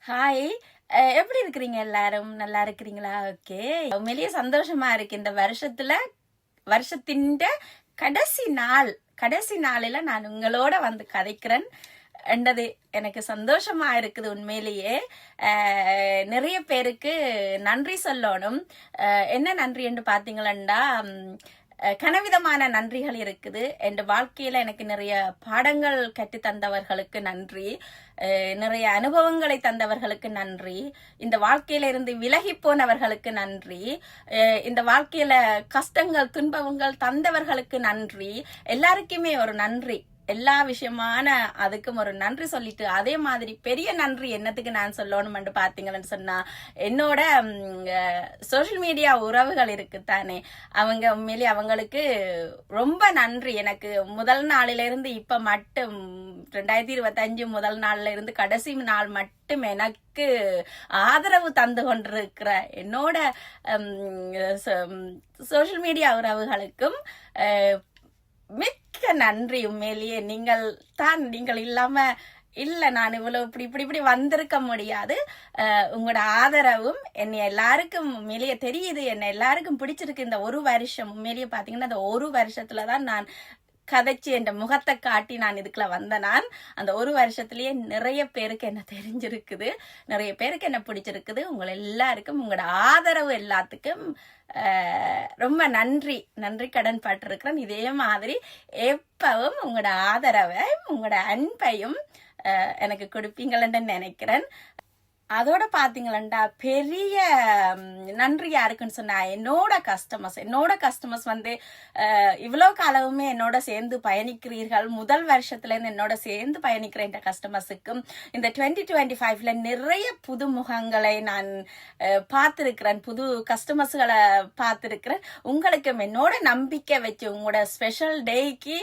Hi. எப்படி இருக்கிறீங்க? எல்லாரும் நல்லா இருக்கிறீங்களா? ஓகே, உண்மையிலேயே சந்தோஷமா இருக்கு. இந்த வருஷத்தின் கடைசி நாளில நான் உங்களோட வந்து கதைக்கிறேன் என்றது எனக்கு சந்தோஷமா இருக்குது. உண்மையிலேயே நிறைய பேருக்கு நன்றி சொல்லணும். என்ன நன்றி என்று பாத்தீங்களா, கனவிதமான நன்றிகள் இருக்குது. என் வாழ்க்கையில எனக்கு நிறைய பாடங்கள் கற்று தந்தவர்களுக்கு நன்றி, நிறைய அனுபவங்களை தந்தவர்களுக்கு நன்றி, இந்த வாழ்க்கையில இருந்து விலகி போனவர்களுக்கு நன்றி, இந்த வாழ்க்கையில கஷ்டங்கள் துன்பங்கள் தந்தவர்களுக்கு நன்றி. எல்லாருக்குமே ஒரு நன்றி, எல்லா விஷயமான அதுக்கும் ஒரு நன்றி சொல்லிட்டு, அதே மாதிரி பெரிய நன்றி என்னத்துக்கு நான் சொல்லணும்னு பாத்தீங்கன்னு சொன்னா, என்னோட சோசியல் மீடியா உறவுகள் இருக்குத்தானே, அவங்க உண்மையிலே அவங்களுக்கு ரொம்ப நன்றி. எனக்கு முதல் நாளில இருந்து இப்ப மட்டும் 2025 முதல் நாள்ல இருந்து கடைசி நாள் மட்டும் எனக்கு ஆதரவு தந்து கொண்டிருக்கிற என்னோட சோசியல் மீடியா உறவுகளுக்கும் மிக்க நன்றி. உண்மையிலேயே நீங்கள் இல்லாம இல்ல நான் இவ்வளவு இப்படி வந்திருக்க முடியாது. உங்களோட ஆதரவும் என்னை எல்லாருக்கும் உண்மையிலேயே தெரியுது, என்னை எல்லாருக்கும் பிடிச்சிருக்கு. இந்த ஒரு வருஷம் உண்மையிலேயே பாத்தீங்கன்னா, அந்த ஒரு வருஷத்துலதான் நான் கதைச்சு என் முகத்தை காட்டி நான் இதுக்குள்ள வந்தேன். அந்த ஒரு வருஷத்துலயே நிறைய பேருக்கு என்ன தெரிஞ்சிருக்குது, நிறைய பேருக்கு என்ன பிடிச்சிருக்குது. உங்களை எல்லாருக்கும் உங்களோட ஆதரவு எல்லாத்துக்கும் ரொம்ப நன்றி கடன் பட்டிருக்கிறேன். இதே மாதிரி எப்பவும் உங்களோட ஆதரவை உங்களோட அன்பையும் எனக்கு கொடுப்பீங்களன்னு நினைக்கிறேன். அதோட பாத்தீங்களா, பெரிய நன்றி யாருக்குன்னு சொன்னா என்னோட கஸ்டமர்ஸ் வந்து இவ்வளவு காலமுமே என்னோட சேர்ந்து பயணிக்கிறீர்கள். முதல் வருஷத்துல இருந்து என்னோட சேர்ந்து பயணிக்கிற இந்த கஸ்டமர்ஸுக்கும் இந்த 2025ல நிறைய புது முகங்களை நான் பார்த்திருக்கிறேன், புது கஸ்டமர்ஸ்களை பார்த்திருக்கிறேன். உங்களுக்கும் என்னோட நம்பிக்கை வச்சு, உங்களோட ஸ்பெஷல் டேக்கு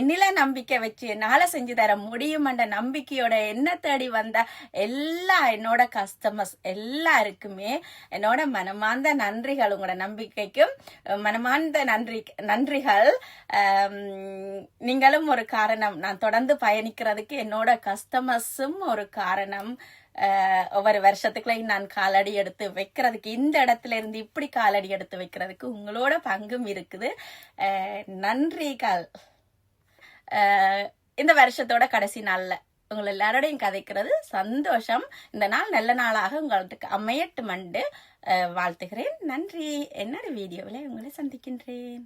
என்னில நம்பிக்கை வச்சு என்னால செஞ்சு தர முடியும் என்ற நம்பிக்கையோட என்ன தேடி வந்த எல்லா என்னோட கஸ்டமர்ஸ் எல்லாருக்குமே என்னோட மனமார்ந்த நன்றிகள். உங்களோட நம்பிக்கைக்கும் மனமார்ந்த நன்றிகள். நீங்களும் ஒரு காரணம், நான் தொடர்ந்து பயணிக்கிறதுக்கு என்னோட கஸ்டமர்ஸும் ஒரு காரணம். ஒவ்வொரு வருஷத்துக்குள்ள நான் காலடி எடுத்து வைக்கிறதுக்கு, இந்த இடத்துல இருந்து இப்படி காலடி எடுத்து வைக்கிறதுக்கு உங்களோட பங்கும் இருக்குது. நன்றிகள். இந்த வருஷத்தோட கடைசி நாள்ல உங்களை எல்லாரோடையும் கதைக்கிறது சந்தோஷம். இந்த நாள் நல்ல நாளாக உங்களுக்கு அமையட்டும் என்று வாழ்த்துகிறேன். நன்றி. என்னோட வீடியோவில் உங்களை சந்திக்கின்றேன்.